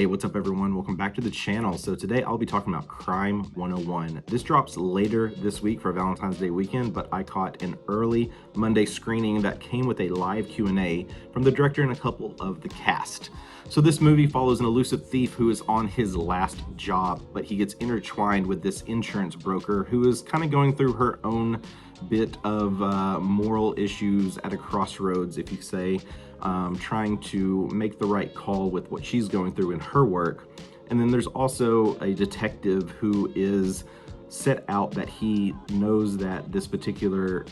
Hey, what's up everyone? Welcome back to the channel. So today I'll be talking about Crime 101. This drops later this week for Valentine's Day weekend, but I caught an early Monday screening that came with a live Q&A from the director and a couple of the cast. So this movie follows an elusive thief who is on his last job, but he gets intertwined with this insurance broker who is kind of going through her own bit of moral issues at a crossroads, if you say, trying to make the right call with what she's going through in her work. And then there's also a detective who is set out that he knows that this particular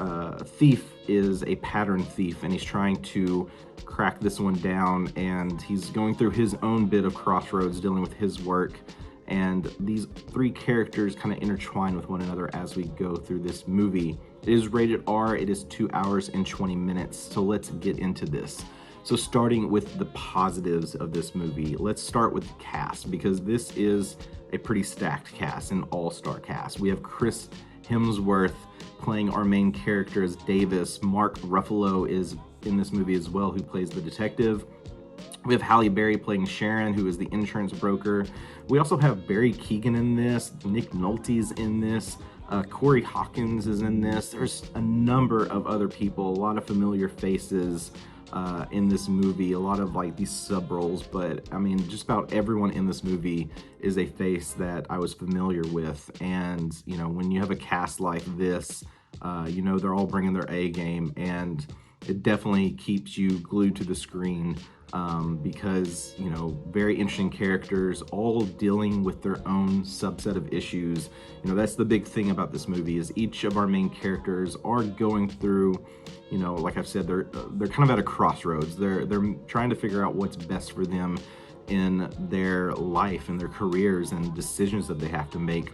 thief is a pattern thief, and he's trying to crack this one down, and he's going through his own bit of crossroads dealing with his work. And these three characters kind of intertwine with one another as we go through this movie. It is rated R, it is 2 hours and 20 minutes, so let's get into this. So starting with the positives of this movie, let's start with the cast, because this is a pretty stacked cast, an all-star cast. We have Chris Hemsworth playing our main character as Davis. Mark Ruffalo is in this movie as well, who plays the detective. We have Halle Berry playing Sharon, who is the insurance broker. We also have Barry Keoghan in this, Nick Nolte's in this, Corey Hawkins is in this. There's a number of other people, a lot of familiar faces in this movie, a lot of like these sub roles, but I mean, just about everyone in this movie is a face that I was familiar with. And you know, when you have a cast like this, you know, they're all bringing their A game, and it definitely keeps you glued to the screen. Because, you know, very interesting characters, all dealing with their own subset of issues. You know, that's the big thing about this movie, is each of our main characters are going through, you know, like I've said, they're kind of at a crossroads. They're trying to figure out what's best for them in their life and their careers and decisions that they have to make.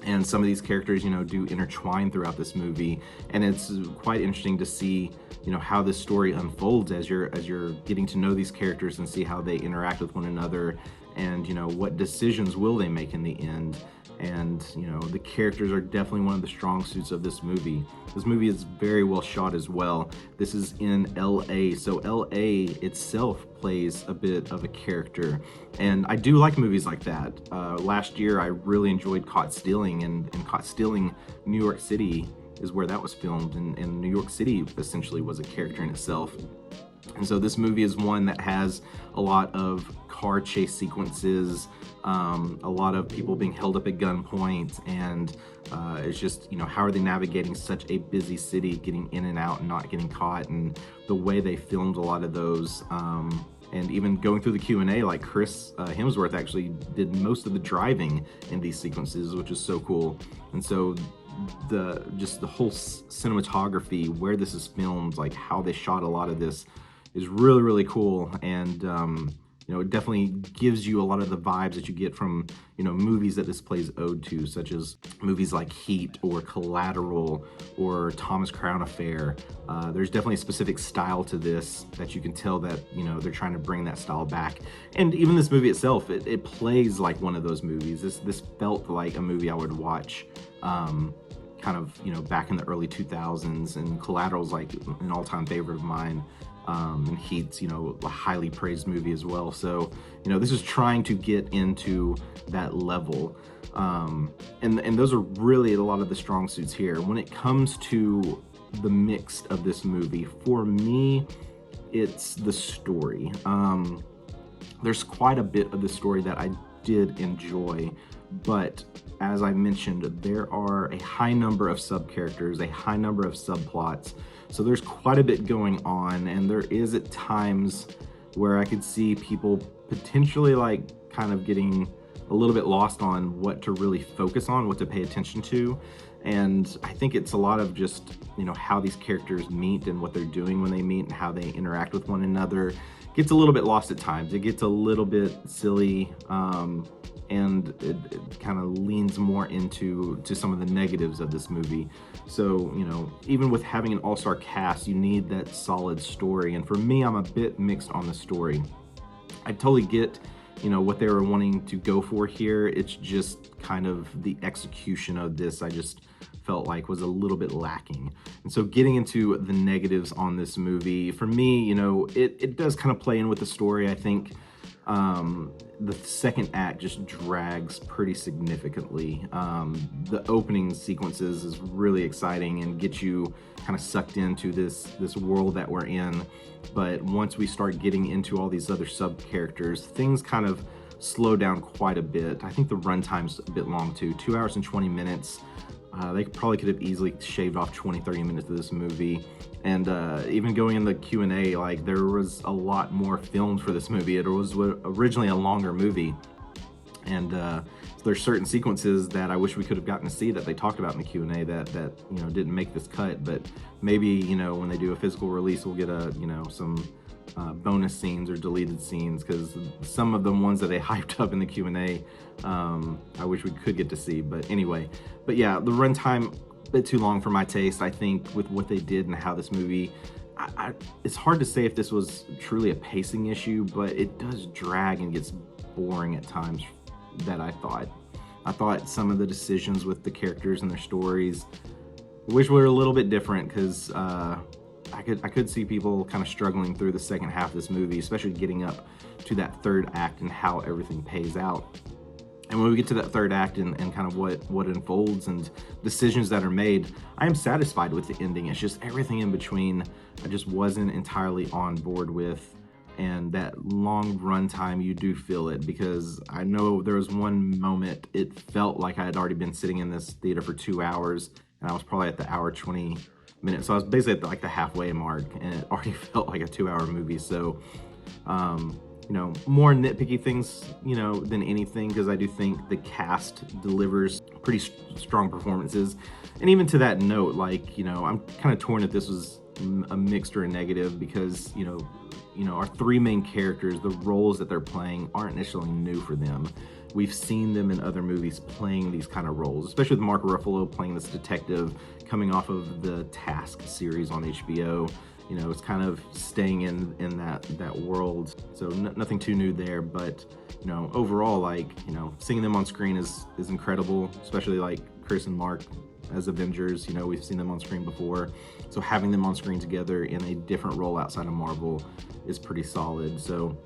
And some of these characters, you know, do intertwine throughout this movie, and it's quite interesting to see, you know, how this story unfolds as you're getting to know these characters and see how they interact with one another, and you know, what decisions will they make in the end. And you know, the characters are definitely one of the strong suits of this movie. This movie is very well shot as well. This is in LA, so LA itself plays a bit of a character, and I do like movies like that. Last year I really enjoyed Caught Stealing, and Caught Stealing, New York City is where that was filmed, and New York City essentially was a character in itself. And so this movie is one that has a lot of car chase sequences, a lot of people being held up at gunpoint, and it's just, you know, how are they navigating such a busy city, getting in and out and not getting caught, and the way they filmed a lot of those. And even going through the Q&A, like Chris Hemsworth actually did most of the driving in these sequences, which is so cool. And so the whole cinematography, where this is filmed, like how they shot a lot of this, is really, really cool. And you know, it definitely gives you a lot of the vibes that you get from, you know, movies that this plays ode to, such as movies like Heat or Collateral or Thomas Crown Affair. There's definitely a specific style to this that you can tell that, you know, they're trying to bring that style back. And even this movie itself, it plays like one of those movies. This felt like a movie I would watch kind of, you know, back in the early 2000s, and Collateral's like an all-time favorite of mine. And Heat's, you know, a highly praised movie as well. So, you know, this is trying to get into that level. And those are really a lot of the strong suits here. When it comes to the mix of this movie, for me, it's the story. There's quite a bit of the story that I did enjoy, but as I mentioned, there are a high number of sub-characters, a high number of subplots. So there's quite a bit going on, and there is at times where I could see people potentially like kind of getting a little bit lost on what to really focus on, what to pay attention to. And I think it's a lot of just, you know, how these characters meet and what they're doing when they meet and how they interact with one another. It gets a little bit lost at times. It gets a little bit silly, and it kind of leans more into some of the negatives of this movie. So, you know, even with having an all-star cast, you need that solid story. And for me, I'm a bit mixed on the story. I totally get, you know, what they were wanting to go for here. It's just kind of the execution of this, I just felt like was a little bit lacking. And so getting into the negatives on this movie, for me, you know, it does kind of play in with the story. I think The second act just drags pretty significantly. The opening sequences is really exciting and get you kind of sucked into this world that we're in. But once we start getting into all these other sub characters, things kind of slow down quite a bit. I think the runtime's a bit long too, 2 hours and 20 minutes. They probably could have easily shaved off 20-30 minutes of this movie. And even going in the Q&A, like, there was a lot more filmed for this movie. It was originally a longer movie. And there's certain sequences that I wish we could have gotten to see that they talked about in the Q&A that you know, didn't make this cut. But maybe, you know, when they do a physical release, we'll get some bonus scenes or deleted scenes, because some of the ones that they hyped up in the Q&A, I wish we could get to see. But anyway, but yeah, the runtime a bit too long for my taste. I think with what they did and how this movie, it's hard to say if this was truly a pacing issue, but it does drag and gets boring at times. That I thought some of the decisions with the characters and their stories, wish were a little bit different, because I could see people kind of struggling through the second half of this movie, especially getting up to that third act and how everything pays out. And when we get to that third act and kind of what unfolds and decisions that are made, I am satisfied with the ending. It's just everything in between I just wasn't entirely on board with. And that long runtime, you do feel it, because I know there was one moment it felt like I had already been sitting in this theater for 2 hours, and I was probably at the hour 20 minutes. So I was basically at like the halfway mark, and it already felt like a 2-hour movie. So, you know, more nitpicky things, you know, than anything, because I do think the cast delivers pretty strong performances. And even to that note, like, you know, I'm kind of torn if this was a mixed or a negative, because, you know, our three main characters, the roles that they're playing aren't initially new for them. We've seen them in other movies playing these kind of roles, especially with Mark Ruffalo playing this detective coming off of the Task series on HBO. You know, it's kind of staying in that world. So nothing too new there, but, you know, overall, like, you know, seeing them on screen is incredible, especially like Chris and Mark as Avengers. You know, we've seen them on screen before. So having them on screen together in a different role outside of Marvel is pretty solid. So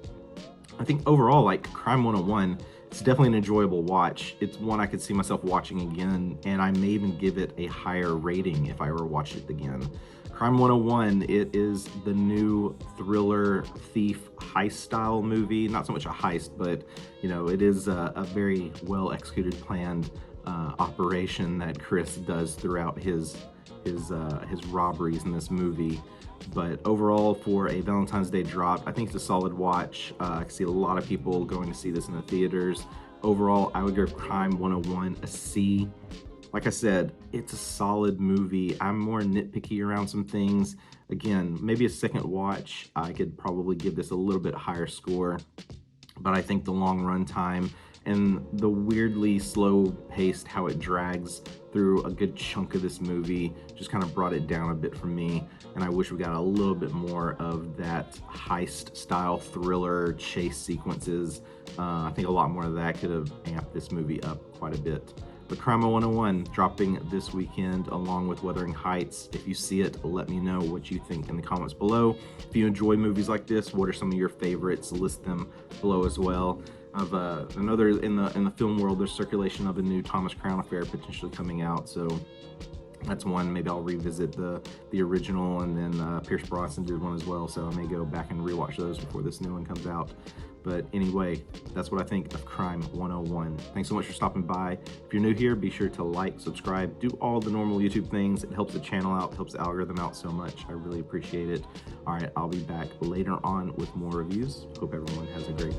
I think overall, like, Crime 101, it's definitely an enjoyable watch. It's one I could see myself watching again, and I may even give it a higher rating if I ever watched it again. Crime 101, it is the new thriller, thief, heist style movie. Not so much a heist, but, you know, it is a very well executed, planned operation that Chris does throughout his robberies in this movie. But overall, for a Valentine's Day drop, I think it's a solid watch. I can see a lot of people going to see this in the theaters. Overall, I would give Crime 101 a C. Like I said, it's a solid movie. I'm more nitpicky around some things. Again, maybe a second watch, I could probably give this a little bit higher score. But I think the long run time and the weirdly slow paced, how it drags through a good chunk of this movie, just kind of brought it down a bit for me. And I wish we got a little bit more of that heist style thriller chase sequences. I think a lot more of that could have amped this movie up quite a bit. But Crime 101 dropping this weekend along with Wuthering Heights. If you see it, let me know what you think in the comments below. If you enjoy movies like this, what are some of your favorites? List them below as well. Another in the film world, there's circulation of a new Thomas Crown Affair potentially coming out, so that's one. Maybe I'll revisit the original, and then Pierce Brosnan did one as well, so I may go back and rewatch those before this new one comes out. But anyway, that's what I think of Crime 101. Thanks so much for stopping by. If you're new here, be sure to like, subscribe, do all the normal YouTube things. It helps the channel out, helps the algorithm out so much. I really appreciate it. All right, I'll be back later on with more reviews. Hope everyone has a great